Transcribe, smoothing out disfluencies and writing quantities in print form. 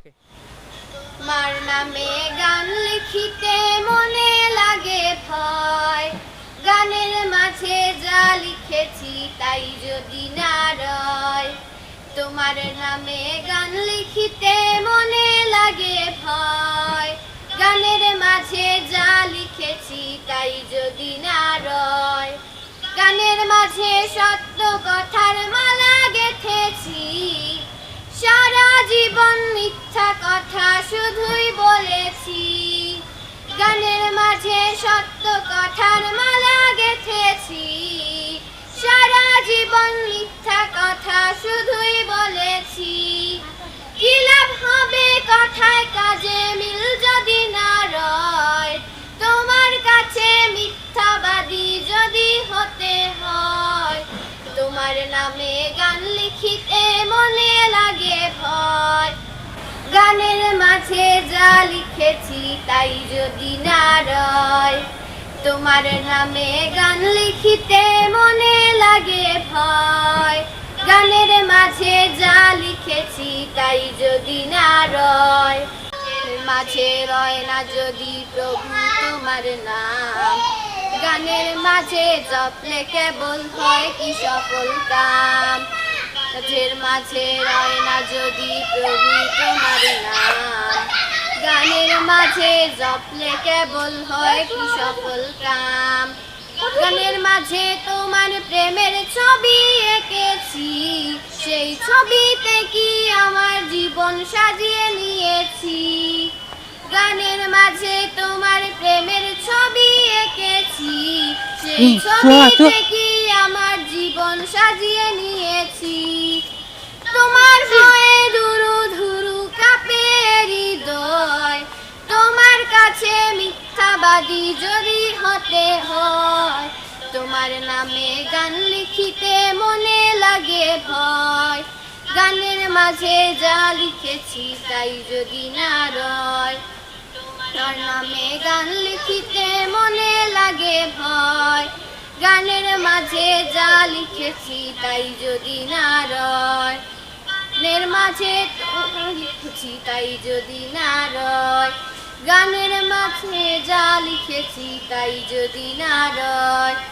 ওকে। তোমার নামে গান লিখিতে মনে লাগে ভয়, গানের মাঝে যা লিখেছি তাই যদি না রয়। তোমার নামে গান লিখিতে মনে লাগে ভয়, গানের মাঝে যা লিখেছি তাই যদি না রয়। গানের মাঝে সত্য কথার মালা গেঁথেছি, সারা জীবন মিথ্যা কথা শুধুই বলেছি। গানের মাঝে সত্য কথার মালা গেঁথেছি, সারা জীবন মিথ্যা কথা শুধুই বলেছি। কি লাভ হবে কথায় কাজে মিল যদি না রয়, তোমার কাছে মিথ্যাবাদী যদি হতে হয়। তোমার নামে গান লিখিতে মনে লাগে ভয়, গানের মাঝে যা লিখেছি তাই যদি না রয়। তোমার নামে গান লিখিতে মনে লাগে ভয়, গানের মাঝে যা লিখেছি তাই যদি না রয়। মাঝে রয় না যদি প্রভু তোমার নাম, গানের মাঝে জপলে কেবল হয় কি সফল কাম। গানের মাঝে রয় না যদি প্রভু তোমার নাম, গানের মাঝে জপলে কেবল হয় কি সফল কাম। গানের মাঝে তোমার প্রেমের ছবি এঁকেছি, সেই ছবিতে কি আমার জীবন সাজিয়ে নিয়েছি। গানের মাঝে তোমার প্রেমের ছবি এঁকেছি, সেই ছবিতে কি আমার জীবন সাজিয়ে নিয়েছি। তোমার ভয়ে ধুরু ধুরু কাঁপে হৃদয়, তোমার কাছে মিথ্যাবাদী যদি হতে হয়। তোমার নামে গান লিখিতে মনে লাগে ভয়, গানের মাঝে যা লিখেছি তাই যদি না রয়। তোমার নামে গান লিখিতে মনে লাগে ভয়, গানের মাঝে যা লিখেছি তাই যদি না রয়। গানের মাঝে লিখেছি তাই যদি না রয়, গানের মাঝে যা লিখেছি তাই যদি না রয়।